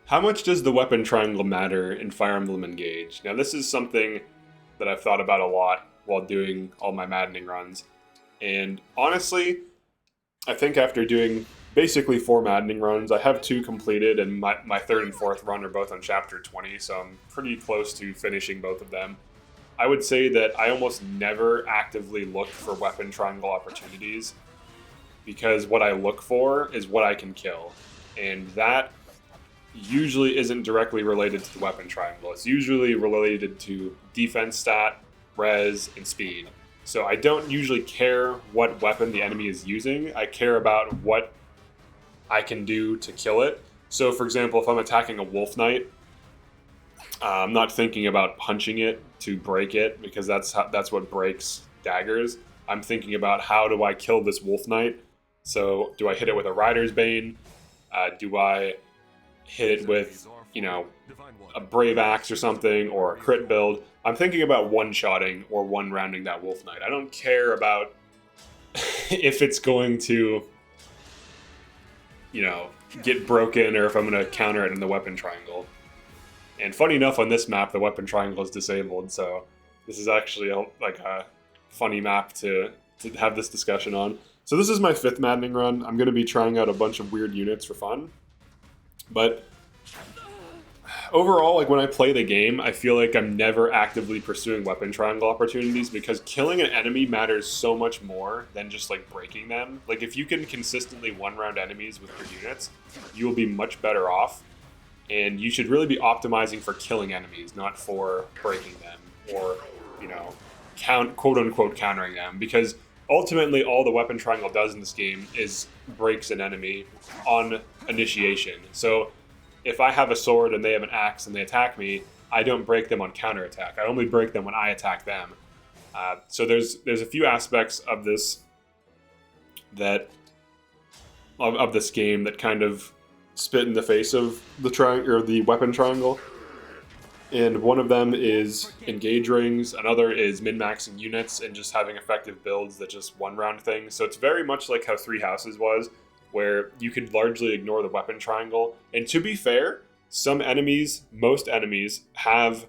How much does the weapon triangle matter in Fire Emblem Engage? Now, this is something that I've thought about a lot while doing all my Maddening runs. And honestly, I think after doing basically 4 Maddening runs, I have 2 completed, and my third and fourth run are both on Chapter 20, so I'm pretty close to finishing both of them. I would say that I almost never actively look for weapon triangle opportunities, because what I look for is what I can kill. And that usually isn't directly related to the weapon triangle. It's usually related to defense stat, res, and speed. So I don't usually care what weapon the enemy is using. I care about what I can do to kill it. So for example, if I'm attacking a Wolf Knight, I'm not thinking about punching it to break it, because that's what breaks daggers. I'm thinking about, how do I kill this Wolf Knight? So do I hit it with a Rider's Bane? Do I hit it with, a Brave Axe or something, or a crit build? I'm thinking about one-shotting or one-rounding that Wolf Knight. I don't care about if it's going to, get broken, or if I'm going to counter it in the weapon triangle. And funny enough, on this map, the weapon triangle is disabled, so this is actually a funny map to have this discussion on. So this is my 5th Maddening run. I'm going to be trying out a bunch of weird units for fun. But overall, when I play the game, I feel like I'm never actively pursuing weapon triangle opportunities, because killing an enemy matters so much more than just breaking them. If you can consistently one-round enemies with your units, you will be much better off. And you should really be optimizing for killing enemies, not for breaking them or, quote-unquote countering them. Because ultimately, all the weapon triangle does in this game is breaks an enemy on initiation. So if I have a sword and they have an axe and they attack me, I don't break them on counterattack. I only break them when I attack them. So there's a few aspects of this of this game that kind of spit in the face of the weapon triangle. And one of them is engage rings, another is min-maxing units and just having effective builds that just one-round things. So it's very much like how Three Houses was, where you could largely ignore the weapon triangle. And to be fair, most enemies have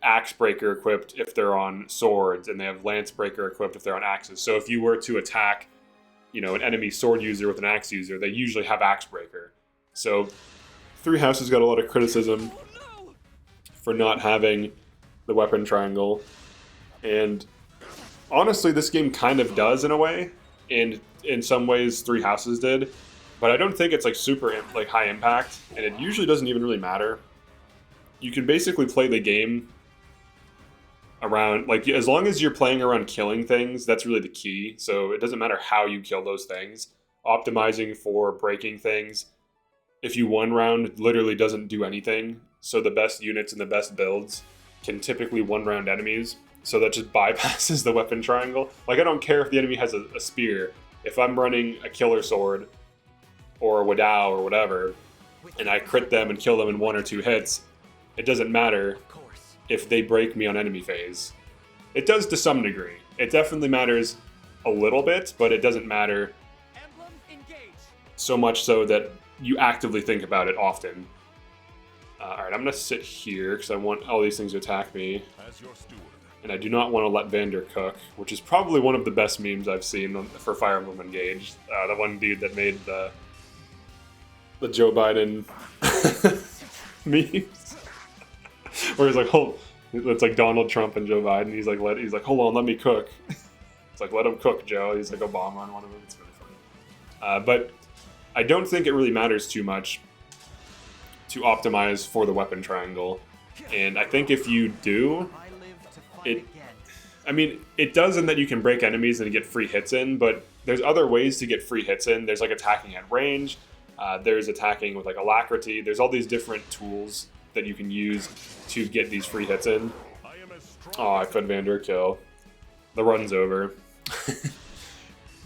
Axe Breaker equipped if they're on swords, and they have Lance Breaker equipped if they're on axes. So if you were to attack an enemy sword user with an axe user, they usually have Axe Breaker. So Three Houses got a lot of criticism for not having the weapon triangle. And honestly, this game kind of does in a way. And in some ways, Three Houses did. But I don't think it's super high impact. And it usually doesn't even really matter. You can basically play the game around, as long as you're playing around killing things, that's really the key. So it doesn't matter how you kill those things. Optimizing for breaking things, if you one round, literally doesn't do anything. So the best units and the best builds can typically one round enemies. So that just bypasses the weapon triangle. I don't care if the enemy has a spear. If I'm running a killer sword or a Wadao or whatever, and I crit them and kill them in 1 or 2 hits, it doesn't matter if they break me on enemy phase. It does to some degree. It definitely matters a little bit, but it doesn't matter so much so that you actively think about it often. Alright, I'm going to sit here because I want all these things to attack me. And I do not want to let Vander cook, which is probably one of the best memes I've seen for Fire Emblem Engage. The one dude that made the Joe Biden memes. Where he's it's Donald Trump and Joe Biden. He's like, hold on, let me cook. It's let him cook, Joe. He's Obama on one of them. It's really funny. But I don't think it really matters too much to optimize for the weapon triangle. And I think if you do, it does in that you can break enemies and get free hits in, but there's other ways to get free hits in. There's attacking at range, there's attacking with alacrity, there's all these different tools that you can use to get these free hits in. Oh, I fed Vander a kill. The run's over.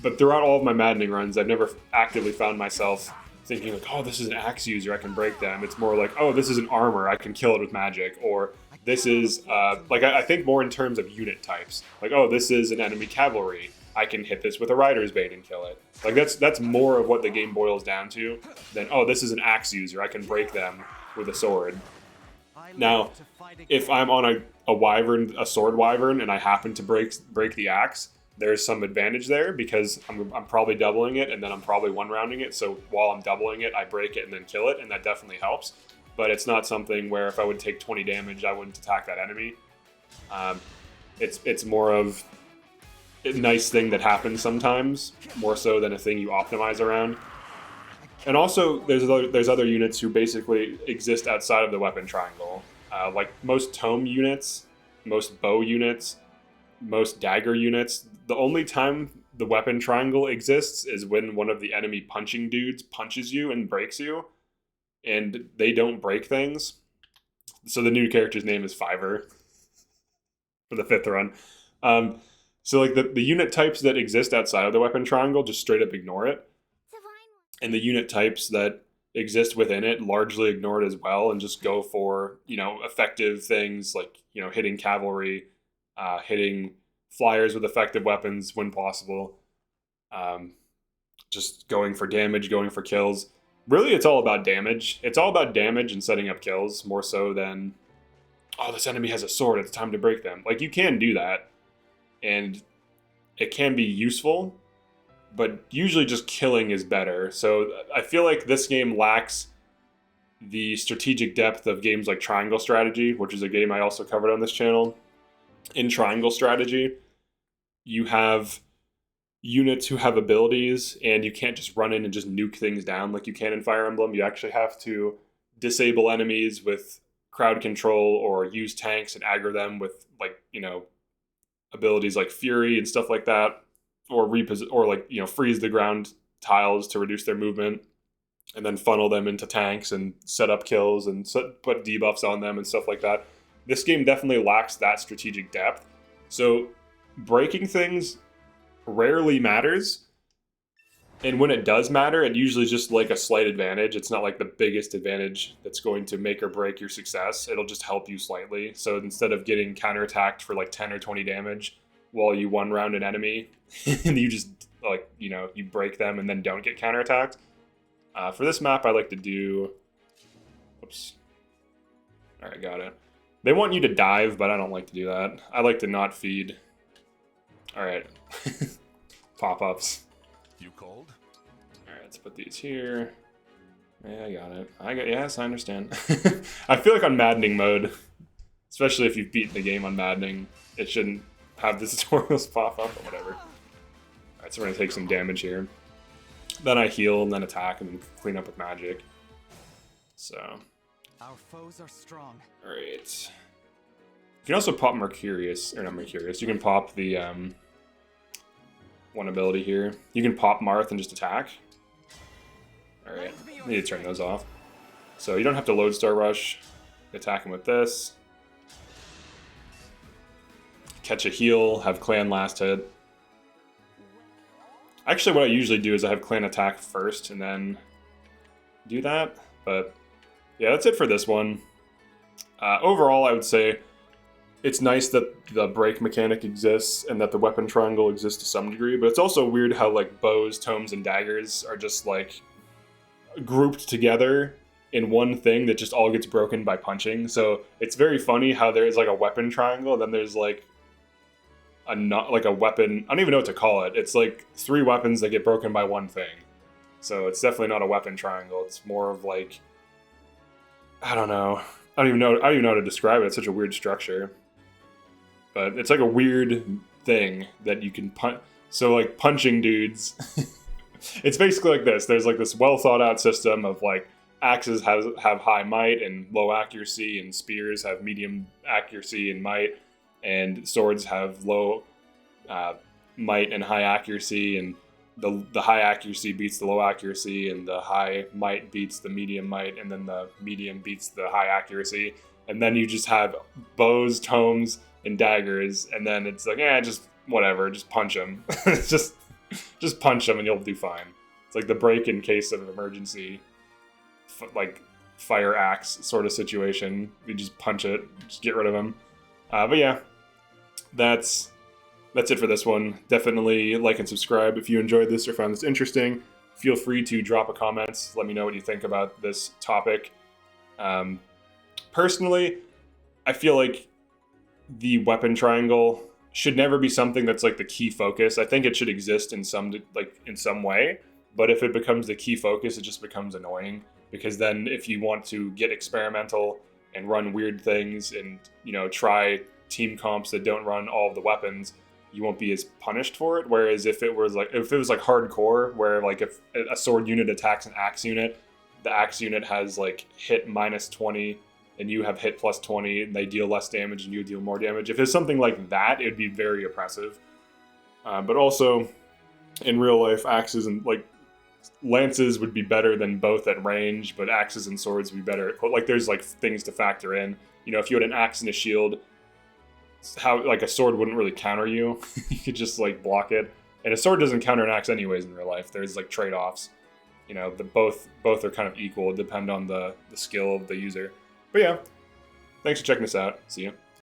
But throughout all of my Maddening runs, I've never actively found myself thinking oh, this is an axe user, I can break them. It's more oh, this is an armor, I can kill it with magic. Or this is, I think more in terms of unit types. Oh, this is an enemy cavalry, I can hit this with a Rider's Bane and kill it. Like that's more of what the game boils down to than, oh, this is an axe user, I can break them with a sword. Now, if I'm on a wyvern, a sword wyvern, and I happen to break the axe, there's some advantage there because I'm probably doubling it and then I'm probably one-rounding it. So while I'm doubling it, I break it and then kill it, and that definitely helps. But it's not something where if I would take 20 damage, I wouldn't attack that enemy. It's more of a nice thing that happens sometimes, more so than a thing you optimize around. And also, there's other units who basically exist outside of the weapon triangle. Like most tome units, most bow units, most dagger units, the only time the weapon triangle exists is when one of the enemy punching dudes punches you and breaks you, and they don't break things. So the new character's name is Fiver for the 5th run. So like the unit types that exist outside of the weapon triangle, just straight up ignore it. And the unit types that exist within it largely ignore it as well, and just go for, effective things like, hitting cavalry, hitting flyers with effective weapons when possible, just going for damage, going for kills. Really, it's all about damage. It's all about damage and setting up kills, more so than, oh, this enemy has a sword, it's time to break them. Like, you can do that, and it can be useful, but usually just killing is better. So I feel like this game lacks the strategic depth of games like Triangle Strategy, which is a game I also covered on this channel. In Triangle Strategy, you have units who have abilities, and you can't just run in and just nuke things down like you can in Fire Emblem. You actually have to disable enemies with crowd control, or use tanks and aggro them with, like, abilities like Fury and stuff like that, or freeze the ground tiles to reduce their movement, and then funnel them into tanks and set up kills and put debuffs on them and stuff like that. This game definitely lacks that strategic depth. So breaking things rarely matters. And when it does matter, it usually is just like a slight advantage. It's not like the biggest advantage that's going to make or break your success. It'll just help you slightly. So instead of getting counterattacked for like 10 or 20 damage while you one-round an enemy, and you just, you break them and then don't get counterattacked. For this map, I like to do... Oops. Alright, got it. They want you to dive, but I don't like to do that. I like to not feed. Alright. Pop-ups. You cold? Alright, let's put these here. Yeah, I got it. Yes, I understand. I feel like on Maddening mode, especially if you've beaten the game on Maddening, it shouldn't have the tutorials pop up or whatever. Alright, so we're gonna take some damage here. Then I heal, and then attack, and then clean up with magic. So... Our foes are strong. Alright. You can also pop Mercurius, or not Mercurius, you can pop the, one ability here. You can pop Marth and just attack. Alright, I need to turn those off. So you don't have to Lodestar Rush. Attack him with this. Catch a heal, have Clan last hit. Actually, what I usually do is I have Clan attack first and then do that, but... yeah, that's it for this one. Overall, I would say it's nice that the break mechanic exists and that the weapon triangle exists to some degree, but it's also weird how, like, bows, tomes, and daggers are just, like, grouped together in one thing that just all gets broken by punching. So it's very funny how there's, like, a weapon triangle, and then there's, like, a weapon... I don't even know what to call it. It's, like, 3 weapons that get broken by one thing. So it's definitely not a weapon triangle. It's more of, like... I don't know. I don't even know how to describe it. It's such a weird structure. But it's like a weird thing that you can punch. So, like, punching dudes. It's basically like this. There's, like, this well thought out system of, like, axes have high might and low accuracy, and spears have medium accuracy and might, and swords have low might and high accuracy, and the high accuracy beats the low accuracy, and the high might beats the medium might, and then the medium beats the high accuracy. And then you just have bows, tomes, and daggers, and then it's like, just whatever, just punch them. just punch them and you'll do fine. It's like the break in case of an emergency, like fire axe sort of situation. You just punch it, just get rid of them. But yeah, that's that's it for this one. Definitely like and subscribe if you enjoyed this or found this interesting. Feel free to drop a comment. Let me know what you think about this topic. Personally, I feel like the weapon triangle should never be something that's like the key focus. I think it should exist in some way, but if it becomes the key focus, it just becomes annoying, because then if you want to get experimental and run weird things and, you know, try team comps that don't run all of the weapons, you won't be as punished for it. Whereas if it was like hardcore, where like if a sword unit attacks an axe unit, the axe unit has like hit -20 and you have hit +20, and they deal less damage and you deal more damage. If it's something like that, it'd be very oppressive. But also, in real life, axes and like lances would be better than both at range, but axes and swords would be better. But like, there's like things to factor in. You know, if you had an axe and a shield, how like a sword wouldn't really counter you. You could just like block it, and a sword doesn't counter an axe anyways in real life. There's like trade-offs. You know, both are kind of equal. Depend on the skill of the user. But yeah, thanks for checking this out. See you.